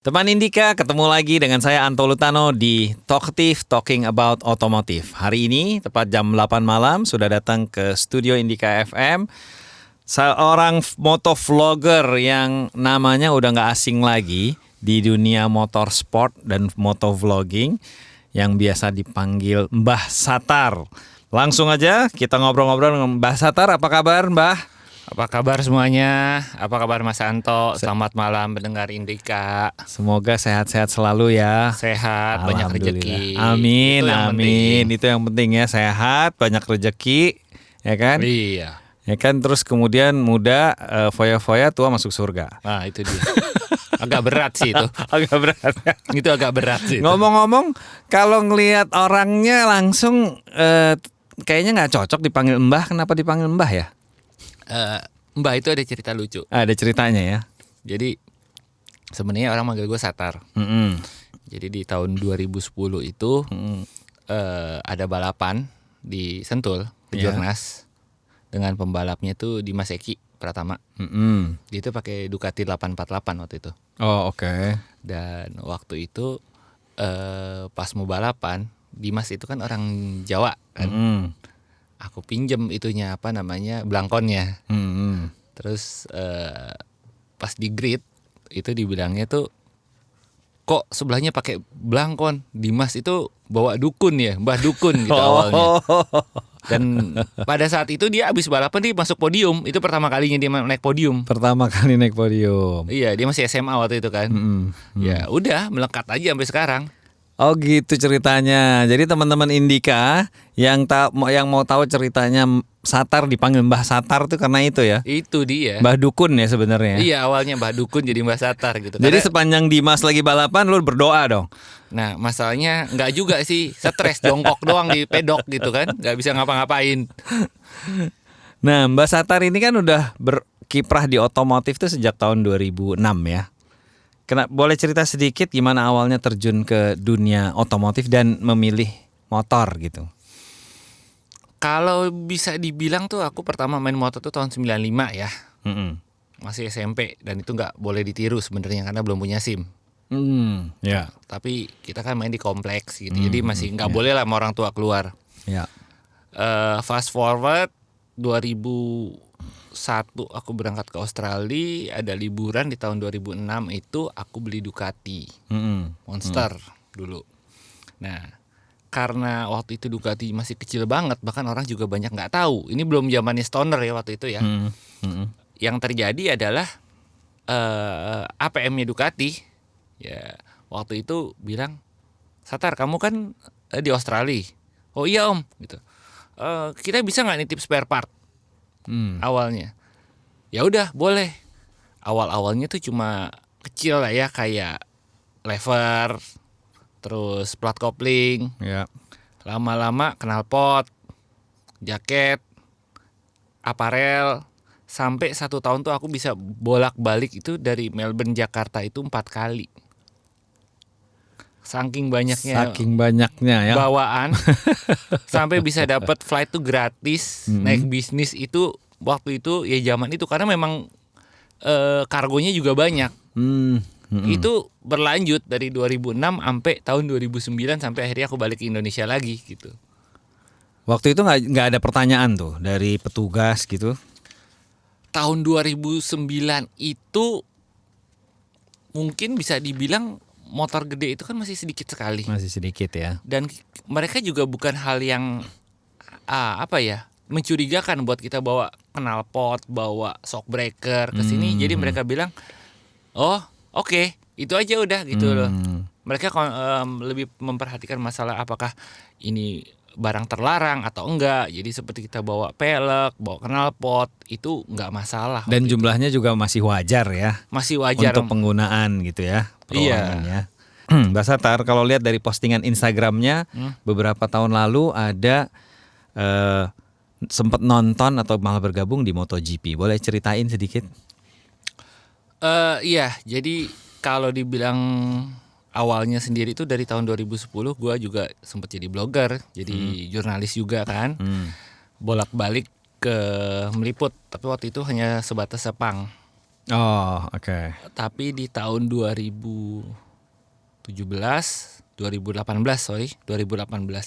Teman Indika, ketemu lagi dengan saya Anto Lutano di Talkative Talking About Automotive. Hari ini, tepat jam 8 malam, sudah datang ke studio Indika FM seorang motovlogger yang namanya udah gak asing lagi di dunia motorsport dan motovlogging yang biasa dipanggil Mbah Satar. Langsung aja kita ngobrol-ngobrol dengan Mbah Satar. Apa kabar, Mbah? Apa kabar semuanya? Apa kabar Mas Anto? Selamat malam pendengar Indika. Semoga sehat-sehat selalu ya. Sehat, banyak rezeki. Amin, amin. Penting. Itu yang penting ya, sehat, banyak rezeki, ya kan? Iya. Ya kan, terus kemudian muda, foya-foya, tua masuk surga. Nah, itu dia. Agak berat sih itu. Agak berat. Itu agak berat sih. Ngomong-ngomong, kalau ngelihat orangnya langsung kayaknya nggak cocok dipanggil Mbah. Kenapa dipanggil Mbah ya? Mbah itu ada cerita lucu. Ada ceritanya ya. Jadi sebenarnya orang manggil gue Satar. Jadi di tahun 2010 itu ada balapan di Sentul, Kejurnas, dengan pembalapnya tuh Dimas Eki Pratama. Dia itu pakai Ducati 848 waktu itu. Oh, oke. Dan waktu itu pas mau balapan, Dimas itu kan orang Jawa kan. Aku pinjem itunya blangkonnya. Terus pas di grid itu dibilangnya tuh kok sebelahnya pakai blangkon. Dimas itu bawa dukun ya, Mbah Dukun gitu awalnya. Dan pada saat itu dia abis balapan dia masuk podium. Itu pertama kalinya dia naik podium. Pertama kali naik podium. Iya, dia masih SMA waktu itu kan. Ya udah melekat aja sampai sekarang. Oh gitu ceritanya. Jadi teman-teman Indika yang mau tahu ceritanya Satar dipanggil Mbah Satar tuh karena itu ya. Itu dia. Mbah Dukun ya sebenarnya. Iya, awalnya Mbah Dukun jadi Mbah Satar gitu. Jadi sepanjang Dimas lagi balapan lu berdoa dong. Nah, masalahnya nggak juga sih, stres jongkok doang di pedok gitu kan, nggak bisa ngapa-ngapain. Nah, Mbah Satar ini kan udah berkiprah di otomotif tuh sejak tahun 2006 ya. Boleh cerita sedikit gimana awalnya terjun ke dunia otomotif dan memilih motor gitu? Kalau bisa dibilang tuh aku pertama main motor tuh tahun 95 ya. Masih SMP dan itu nggak boleh ditiru sebenarnya karena belum punya SIM. Ya. Tapi kita kan main di kompleks gitu, jadi masih nggak boleh lah sama orang tua keluar. Ya. Fast forward 2001 aku berangkat ke Australia, ada liburan di tahun 2006 itu aku beli Ducati Monster dulu. Nah, karena waktu itu Ducati masih kecil banget, bahkan orang juga banyak nggak tahu. Ini belum zamannya stoner ya waktu itu ya. Yang terjadi adalah APM-nya Ducati ya waktu itu bilang, Satar kamu kan di Australia. Oh iya om gitu. Kita bisa nggak nitip spare part? Awalnya ya udah boleh. Awalnya tuh cuma kecil lah ya, kayak lever, terus plat kopling, lama-lama knalpot, jaket, aparel, sampai 1 tahun tuh aku bisa bolak-balik itu dari Melbourne Jakarta itu 4 kali. Saking banyaknya ya bawaan sampai bisa dapat flight tuh gratis. Naik bisnis itu waktu itu ya zaman itu karena memang kargonya juga banyak. Itu berlanjut dari 2006 sampai tahun 2009 sampai akhirnya aku balik ke Indonesia lagi gitu. Waktu itu nggak ada pertanyaan tuh dari petugas gitu? Tahun 2009 itu mungkin bisa dibilang motor gede itu kan masih sedikit sekali. Masih sedikit ya. Dan mereka juga bukan hal yang mencurigakan buat kita bawa knalpot, bawa shock breaker ke sini. Jadi mereka bilang, "Oh, oke, itu aja udah gitu loh." Mereka lebih memperhatikan masalah apakah ini barang terlarang atau enggak. Jadi seperti kita bawa pelek, bawa knalpot itu enggak masalah. Dan jumlahnya juga masih wajar ya. Masih wajar untuk penggunaan gitu ya. Iya. Mbak Satar, kalau lihat dari postingan Instagramnya beberapa tahun lalu ada sempat nonton atau malah bergabung di MotoGP. Boleh ceritain sedikit? Iya, jadi kalau dibilang awalnya sendiri itu dari tahun 2010 gue juga sempat jadi blogger, jadi jurnalis juga kan. Bolak-balik ke meliput, tapi waktu itu hanya sebatas Sepang. Oh, oke. Tapi di tahun 2018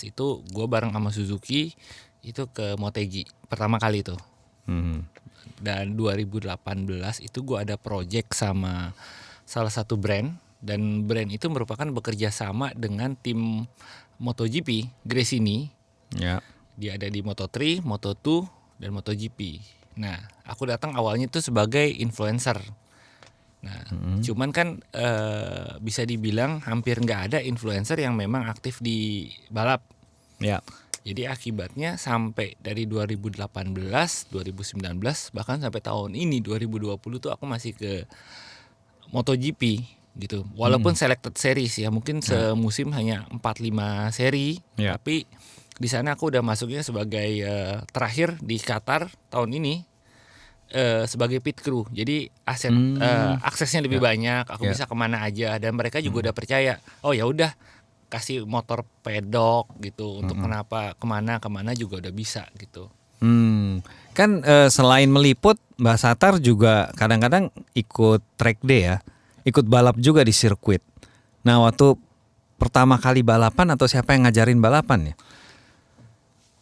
itu gue bareng sama Suzuki itu ke Motegi pertama kali itu. Hmm. Dan 2018 itu gue ada project sama salah satu brand, dan brand itu merupakan bekerja sama dengan tim MotoGP Gresini. Ya. Dia ada di Moto3, Moto2, dan MotoGP. Nah, aku datang awalnya itu sebagai influencer. Nah, cuman kan bisa dibilang hampir nggak ada influencer yang memang aktif di balap. Ya. Jadi akibatnya sampai dari 2018, 2019, bahkan sampai tahun ini 2020 tuh aku masih ke MotoGP gitu. Walaupun selected series ya, mungkin semusim hanya 4-5 seri, Ya. tapi di sana aku udah masuknya sebagai terakhir di Qatar tahun ini sebagai pit crew. Jadi aksesnya lebih banyak, aku bisa kemana aja, dan mereka juga udah percaya. Oh ya udah, kasih motor pedok gitu untuk kemana juga udah bisa gitu. Kan selain meliput, Mbak Satar juga kadang-kadang ikut track day ya, ikut balap juga di sirkuit. Nah, waktu pertama kali balapan atau siapa yang ngajarin balapan ya?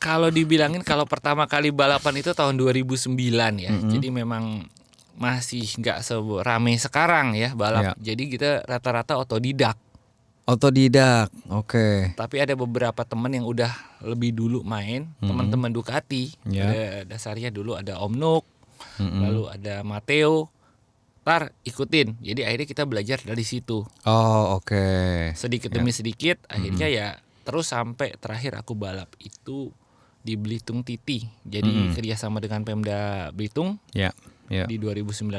Kalau dibilangin kalau pertama kali balapan itu tahun 2009 ya. Jadi memang masih nggak serame sekarang ya balap. Jadi kita rata-rata otodidak. Otodidak, oke. Tapi ada beberapa teman yang udah lebih dulu main, teman-teman Ducati. Dasarnya dulu ada Om Nuk, lalu ada Matteo. Tar ikutin. Jadi akhirnya kita belajar dari situ. Oh, oke. Sedikit demi sedikit, akhirnya ya terus sampai terakhir aku balap itu di Belitung TT. Jadi kerjasama dengan Pemda Belitung. Ya. Di 2019.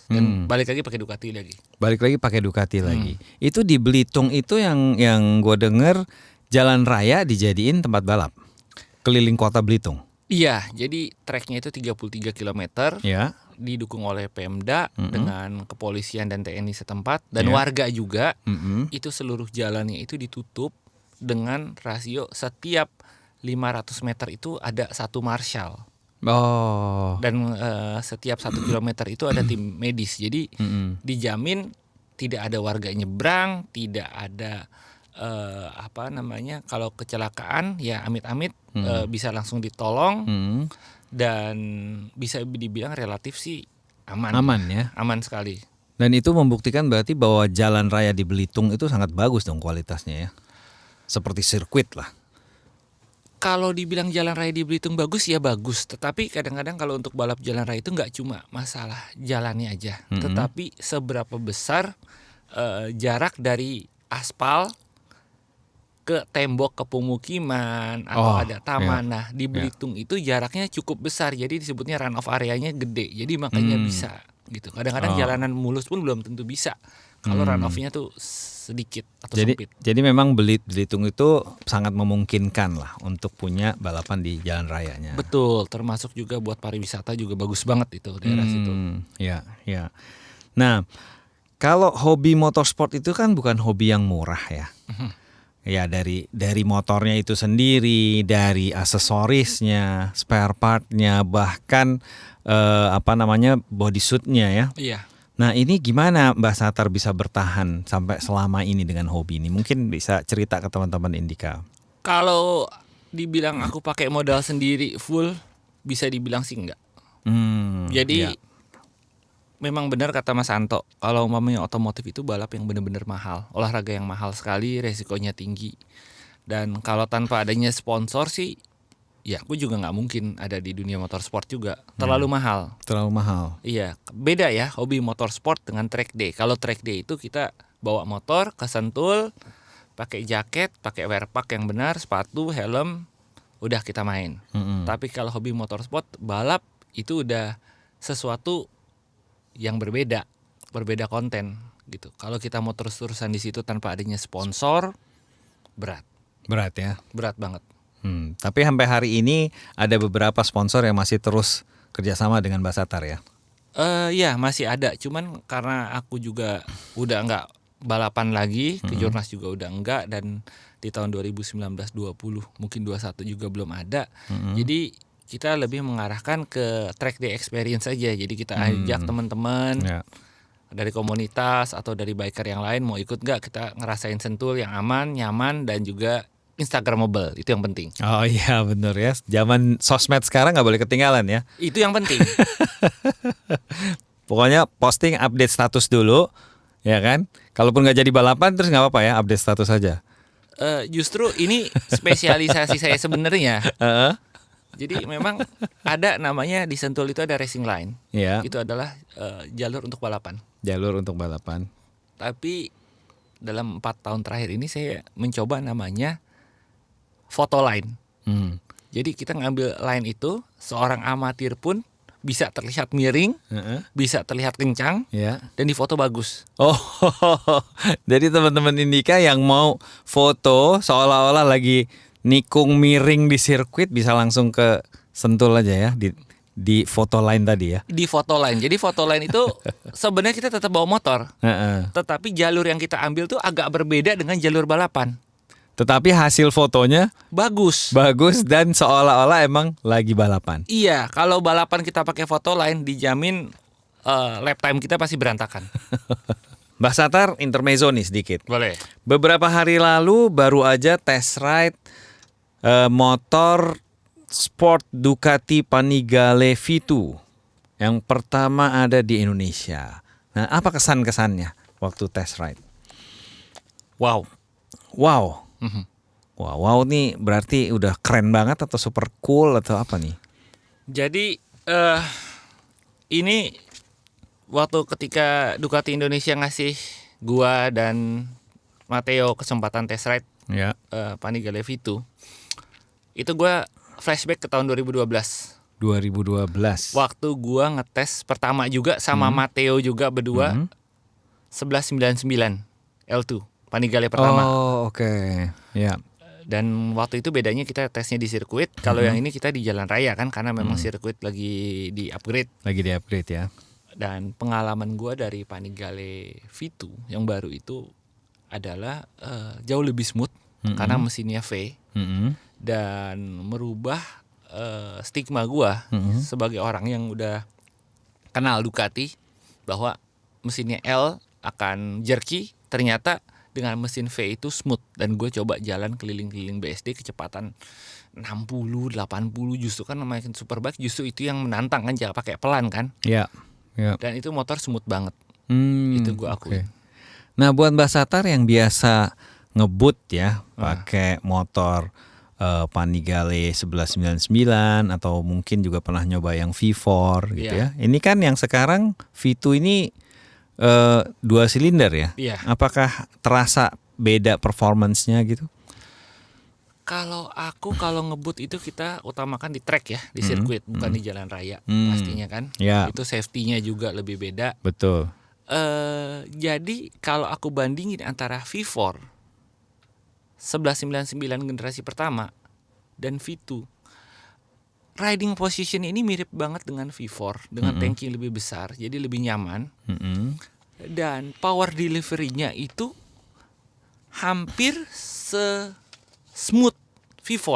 Dan balik lagi pakai Ducati lagi. Balik lagi pakai Ducati lagi. Itu di Belitung itu yang gue denger jalan raya dijadiin tempat balap keliling kota Belitung. Iya, jadi treknya itu 33 km. Ya. Didukung oleh Pemda dengan kepolisian dan TNI setempat dan warga juga. Itu seluruh jalannya itu ditutup dengan rasio setiap 500 meter itu ada satu marshal. Oh. Dan setiap 1 kilometer itu ada tim medis. Jadi dijamin tidak ada warga nyebrang, tidak ada kalau kecelakaan ya amit-amit bisa langsung ditolong. Dan bisa dibilang relatif sih aman ya. Aman sekali. Dan itu membuktikan berarti bahwa jalan raya di Belitung itu sangat bagus dong kualitasnya ya, seperti sirkuit lah. Kalau dibilang jalan raya di Belitung bagus ya bagus, tetapi kadang-kadang kalau untuk balap jalan raya itu nggak cuma masalah jalannya aja, tetapi seberapa besar jarak dari aspal ke tembok ke pemukiman atau ada taman. Nah di Belitung itu jaraknya cukup besar, jadi disebutnya run off areanya gede, jadi makanya bisa gitu. Kadang-kadang jalanan mulus pun belum tentu bisa kalau run off-nya tuh sedikit atau sempit. Jadi memang Belitung itu sangat memungkinkan lah untuk punya balapan di jalan rayanya. Betul, termasuk juga buat pariwisata juga bagus banget itu daerah situ. Ya. Nah, kalau hobi motorsport itu kan bukan hobi yang murah ya. Ya dari motornya itu sendiri, dari aksesorisnya, spare partnya, bahkan bodysuitnya ya. Iya. Nah ini gimana Mbak Satar bisa bertahan sampai selama ini dengan hobi ini? Mungkin bisa cerita ke teman-teman Indika. Kalau dibilang aku pakai modal sendiri full, bisa dibilang sih enggak. Jadi memang benar kata Mas Anto, kalau umpamanya otomotif itu balap yang benar-benar mahal, olahraga yang mahal sekali, resikonya tinggi. Dan kalau tanpa adanya sponsor sih, ya aku juga nggak mungkin ada di dunia motorsport juga, terlalu mahal. Terlalu mahal. Iya, beda ya hobi motorsport dengan track day. Kalau track day itu kita bawa motor ke Sentul, pakai jaket, pakai wear pack yang benar, sepatu, helm, udah kita main. Tapi kalau hobi motorsport, balap itu udah sesuatu yang berbeda konten gitu. Kalau kita mau terus-terusan di situ tanpa adanya sponsor, berat ya, berat banget. Tapi sampai hari ini ada beberapa sponsor yang masih terus kerjasama dengan Mbak Satar ya? Ya masih ada, cuman karena aku juga udah nggak balapan lagi, Kejurnas juga udah enggak, dan di tahun 2019-20 mungkin 21 juga belum ada. Jadi kita lebih mengarahkan ke track day experience aja. Jadi kita ajak teman-teman Ya. dari komunitas atau dari biker yang lain mau ikut nggak, kita ngerasain Sentul yang aman, nyaman, dan juga Instagramable. Itu yang penting. Oh iya bener ya. Zaman sosmed sekarang nggak boleh ketinggalan ya. Itu yang penting. Pokoknya posting update status dulu, ya kan? Kalaupun nggak jadi balapan terus nggak apa-apa ya, update status aja. Justru ini spesialisasi saya sebenarnya. Heeh. Jadi memang ada namanya di Sentul itu ada racing line. Ya. Itu adalah jalur untuk balapan. Jalur untuk balapan. Tapi dalam 4 tahun terakhir ini saya mencoba namanya foto line. Jadi kita ngambil line itu, seorang amatir pun bisa terlihat miring, Heeh. bisa terlihat kencang, Ya. dan difoto bagus. Oh, jadi teman-teman Indika yang mau foto seolah-olah lagi nikung miring di sirkuit bisa langsung ke Sentul aja ya di foto line tadi ya. Di foto line. Jadi foto line itu sebenarnya kita tetap bawa motor, Heeh. tetapi jalur yang kita ambil tuh agak berbeda dengan jalur balapan. Tetapi hasil fotonya Bagus. bagus dan seolah-olah emang lagi balapan. Iya, kalau balapan kita pakai foto line dijamin lap time kita pasti berantakan. Mbak Satar, intermezzo nih sedikit. Boleh. Beberapa hari lalu baru aja test ride motor sport Ducati Panigale V2 yang pertama ada di Indonesia. Nah, apa kesan-kesannya waktu test ride? Wow. Wow. Wow nih berarti udah keren banget atau super cool atau apa nih? Jadi ini waktu ketika Ducati Indonesia ngasih gua dan Matteo kesempatan test ride Ya. Panigale V2, itu gua flashback ke tahun 2012. 2012. Waktu gua ngetes pertama juga sama Matteo juga berdua 1199 L2 Panigale pertama. Oh, oke. Ya. Dan waktu itu bedanya kita tesnya di sirkuit. Kalau yang ini kita di jalan raya kan, karena memang sirkuit lagi di upgrade. Lagi di-upgrade ya. Dan pengalaman gua dari Panigale V2 yang baru itu adalah jauh lebih smooth karena mesinnya V, dan merubah stigma gua sebagai orang yang udah kenal Ducati bahwa mesinnya L akan jerky. Ternyata dengan mesin V itu smooth, dan gue coba jalan keliling-keliling BSD kecepatan 60, 80, justru kan namanya superbike, justru itu yang menantang kan, jangan pakai pelan kan. Ya. Ya. Dan itu motor smooth banget. Itu gue Oke. akui. Nah, buat Mbak Satar yang biasa ngebut ya, pakai motor Panigale 1199 atau mungkin juga pernah nyoba yang V4 gitu ya. Ini kan yang sekarang V2 ini 2 silinder ya. Iya. Apakah terasa beda performance-nya gitu? Kalau ngebut itu kita utamakan di track ya, di sirkuit, bukan di jalan raya pastinya kan. Ya. Itu safety-nya juga lebih beda. Betul. Jadi kalau aku bandingin antara V4 1199 generasi pertama dan V2, riding position ini mirip banget dengan V4 dengan tank yang lebih besar, jadi lebih nyaman. Dan power delivery-nya itu hampir smooth V4.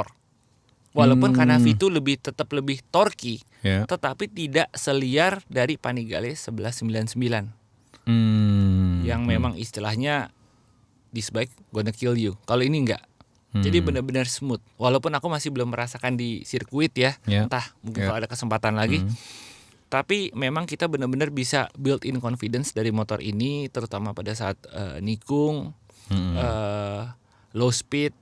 Walaupun karena V2 tetap lebih torky, Ya. tetapi tidak seliar dari Panigale 1199 yang memang istilahnya this bike gonna kill you. Kalau ini enggak. Jadi benar-benar smooth. Walaupun aku masih belum merasakan di sirkuit ya. Ya. Entah mungkin kalau ada kesempatan lagi. Tapi memang kita benar-benar bisa build in confidence dari motor ini, terutama pada saat nikung, low speed,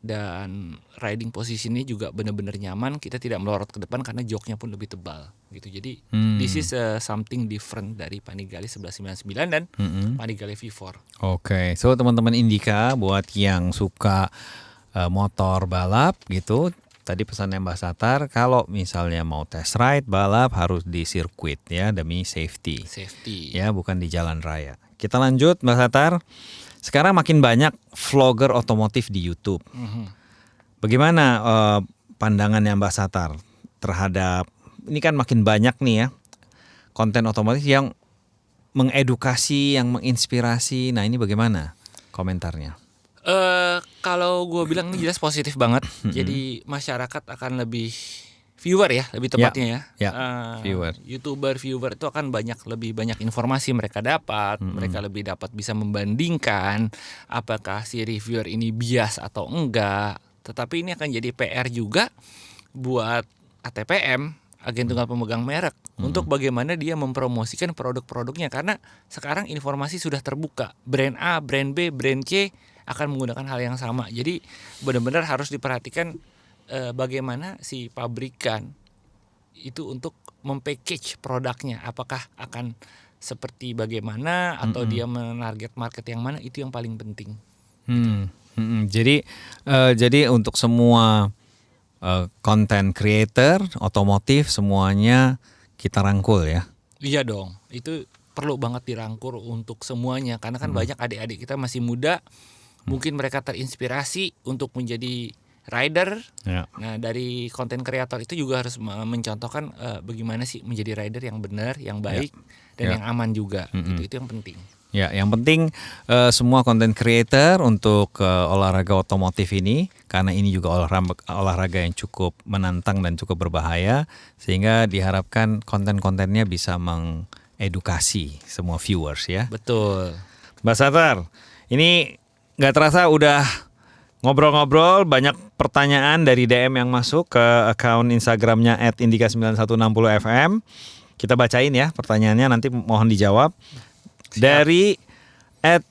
dan riding positionnya juga benar-benar nyaman. Kita tidak melorot ke depan karena joknya pun lebih tebal gitu. Jadi this is something different dari Panigale 1199 dan Panigale V4. Oke, so teman-teman Indika buat yang suka motor balap gitu, tadi pesannya Mbak Satar, kalau misalnya mau test ride balap harus di sirkuit ya demi safety. Safety. Ya, bukan di jalan raya. Kita lanjut Mbak Satar. Sekarang makin banyak vlogger otomotif di YouTube. Bagaimana pandangannya Mbak Satar terhadap ini kan makin banyak nih ya konten otomotif yang mengedukasi, yang menginspirasi. Nah, ini bagaimana komentarnya? Kalau gue bilang ini jelas positif banget. Jadi masyarakat akan lebih viewer ya lebih tepatnya ya, viewer. viewer itu akan lebih banyak informasi mereka dapat, mereka lebih dapat bisa membandingkan apakah si reviewer ini bias atau enggak. Tetapi ini akan jadi PR juga buat ATPM, agen tunggal pemegang merek, untuk bagaimana dia mempromosikan produk-produknya, karena sekarang informasi sudah terbuka. Brand A, brand B, brand C akan menggunakan hal yang sama. Jadi benar-benar harus diperhatikan bagaimana si pabrikan itu untuk mempackage produknya, apakah akan seperti bagaimana atau dia menarget market yang mana, itu yang paling penting. Jadi untuk semua content creator otomotif semuanya kita rangkul ya. Iya dong, itu perlu banget dirangkul untuk semuanya, karena kan banyak adik-adik kita masih muda, mungkin mereka terinspirasi untuk menjadi rider. Ya. Nah, dari konten kreator itu juga harus mencontohkan bagaimana sih menjadi rider yang benar, yang baik, dan yang aman juga. Itu yang penting. Ya, yang penting semua content creator untuk olahraga otomotif ini, karena ini juga olahraga yang cukup menantang dan cukup berbahaya, sehingga diharapkan konten-kontennya bisa mengedukasi semua viewers ya. Betul. Mbak Satar, ini nggak terasa udah ngobrol-ngobrol, banyak pertanyaan dari DM yang masuk ke akun Instagramnya @indika9160fm. Kita bacain ya pertanyaannya, nanti mohon dijawab. Dari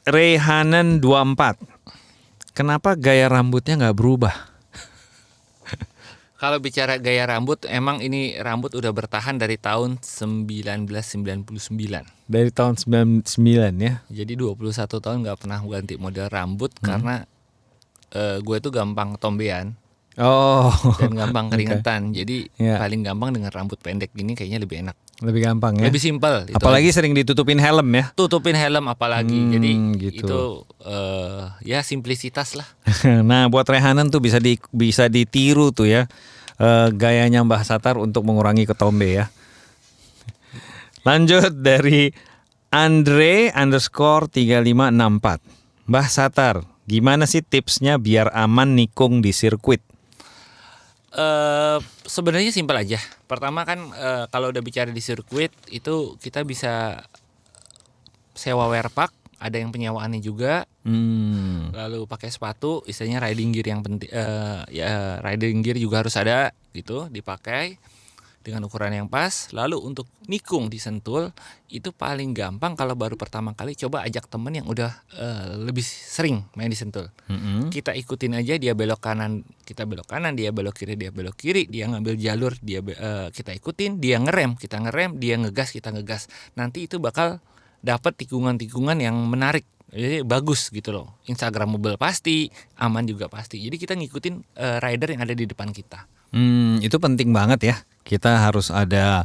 @rehanen24. Kenapa gaya rambutnya nggak berubah? Kalau bicara gaya rambut, emang ini rambut udah bertahan dari tahun 1999. Dari tahun 99 ya. Jadi 21 tahun nggak pernah ganti model rambut karena gue tuh gampang tombean. Oh. Dan gampang keringetan. Jadi paling gampang dengan rambut pendek gini kayaknya lebih enak. Lebih gampang ya. Lebih simpel. Apalagi sering ditutupin helm ya. Tutupin helm apalagi. Jadi gitu. itu ya simplisitas lah. Nah, buat Rehanen tuh bisa ditiru tuh ya. Gayanya Mbah Satar untuk mengurangi ketombe ya. Lanjut dari Andre_3564. Mbah Satar, gimana sih tipsnya biar aman nikung di sirkuit? Sebenarnya simpel aja. Pertama kan kalau udah bicara di sirkuit itu kita bisa sewa wear pack, ada yang penyewaannya juga. Lalu pakai sepatu, istilahnya riding gear yang penting. Ya riding gear juga harus ada gitu, dipakai dengan ukuran yang pas. Lalu untuk nikung di sentul itu paling gampang kalau baru pertama kali, coba ajak temen yang udah lebih sering main di sentul. Kita ikutin aja, dia belok kanan, kita belok kanan, dia belok kiri, dia belok kiri, dia ngambil jalur, kita ikutin, dia ngerem, kita ngerem, dia ngegas, kita ngegas. Nanti itu bakal dapat tikungan-tikungan yang menarik. Jadi bagus gitu loh. Instagramable pasti, aman juga pasti. Jadi kita ngikutin rider yang ada di depan kita. Itu penting banget ya. Kita harus ada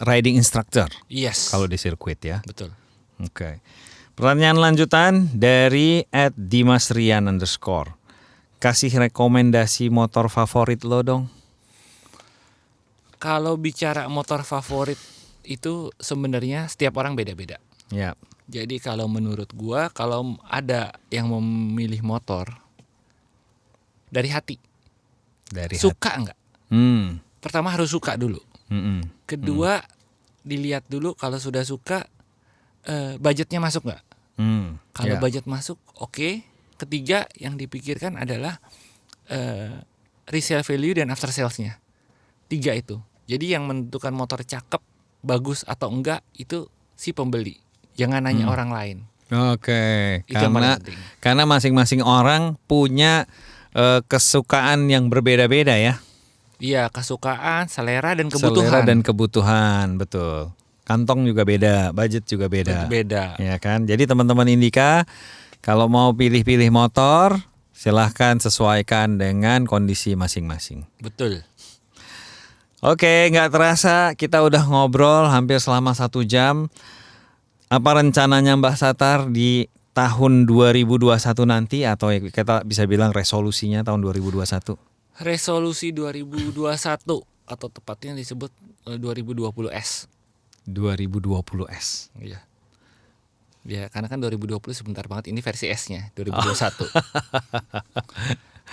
riding instructor. Yes. Kalau di sirkuit ya. Betul. Oke. Pertanyaan lanjutan dari @dimasrian_. Kasih rekomendasi motor favorit lo dong. Kalau bicara motor favorit itu sebenarnya setiap orang beda-beda. Ya. Jadi kalau menurut gua, kalau ada yang memilih motor dari hati, suka nggak? Pertama harus suka dulu. Kedua dilihat dulu kalau sudah suka budgetnya masuk nggak? Kalau budget masuk, oke. Ketiga yang dipikirkan adalah resale value dan after salesnya. 3 itu. Jadi yang menentukan motor cakep, bagus atau enggak itu si pembeli. Jangan nanya orang lain. Oke. Karena masing-masing orang punya kesukaan yang berbeda-beda ya. Iya, kesukaan, selera dan kebutuhan. Selera dan kebutuhan, betul. Kantong juga beda, budget juga beda. Beda. Ya kan? Jadi teman-teman Indika, kalau mau pilih-pilih motor, silahkan sesuaikan dengan kondisi masing-masing. Betul. Oke, nggak terasa kita udah ngobrol hampir selama 1 jam. Apa rencananya Mbah Satar di tahun 2021 nanti, atau kita bisa bilang resolusinya tahun 2021? Resolusi 2021 atau tepatnya disebut 2020S. 2020S. Iya. Ya, karena kan 2020 sebentar banget, ini versi S-nya 2021.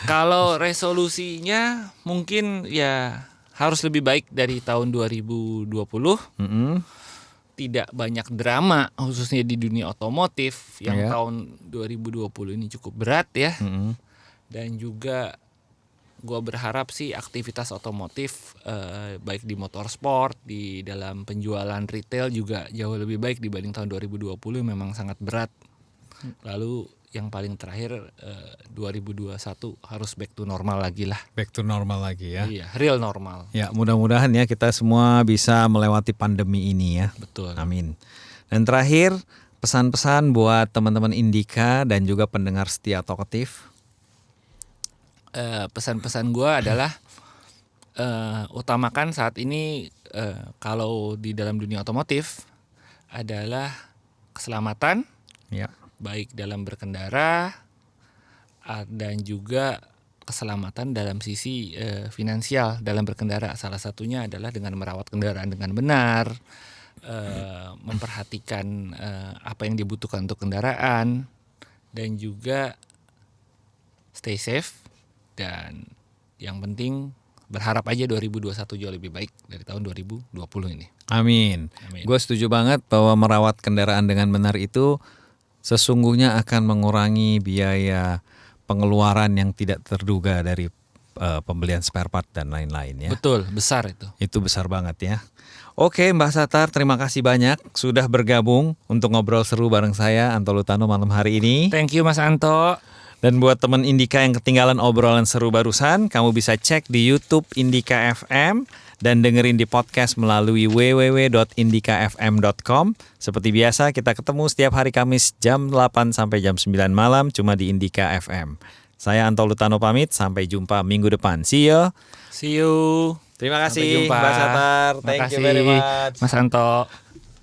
Kalau resolusinya mungkin ya harus lebih baik dari tahun 2020. Tidak banyak drama khususnya di dunia otomotif yang Iya. tahun 2020 ini cukup berat ya. Dan juga gua berharap sih aktivitas otomotif baik di motorsport, di dalam penjualan retail juga jauh lebih baik dibanding tahun 2020 memang sangat berat. Lalu yang paling terakhir 2021 harus back to normal lagi lah. Back to normal lagi ya. Iya, real normal. Ya, mudah-mudahan ya kita semua bisa melewati pandemi ini ya. Betul. Amin. Dan terakhir, pesan-pesan buat teman-teman Indika dan juga pendengar setia Talkative. Pesan-pesan gue adalah utamakan saat ini kalau di dalam dunia otomotif adalah keselamatan, Ya. baik dalam berkendara dan juga keselamatan dalam sisi finansial dalam berkendara. Salah satunya adalah dengan merawat kendaraan dengan benar, memperhatikan apa yang dibutuhkan untuk kendaraan, dan juga stay safe. Dan yang penting berharap aja 2021 jauh lebih baik dari tahun 2020 ini. Amin. Amin. Gue setuju banget bahwa merawat kendaraan dengan benar itu sesungguhnya akan mengurangi biaya pengeluaran yang tidak terduga dari pembelian spare part dan lain-lain ya. Betul, besar itu. Itu besar banget ya. Oke Mbak Satar, terima kasih banyak sudah bergabung untuk ngobrol seru bareng saya Anto Lutano malam hari ini. Thank you Mas Anto. Dan buat teman Indika yang ketinggalan obrolan seru barusan, kamu bisa cek di YouTube Indika FM dan dengerin di podcast melalui www.indikafm.com. Seperti biasa kita ketemu setiap hari Kamis jam 8 sampai jam 9 malam cuma di Indika FM. Saya Anto Lutano pamit, sampai jumpa minggu depan. See you. See you. Terima Sampai kasih jumpa. Mbak Satar. Thank you very much. Mas Anto.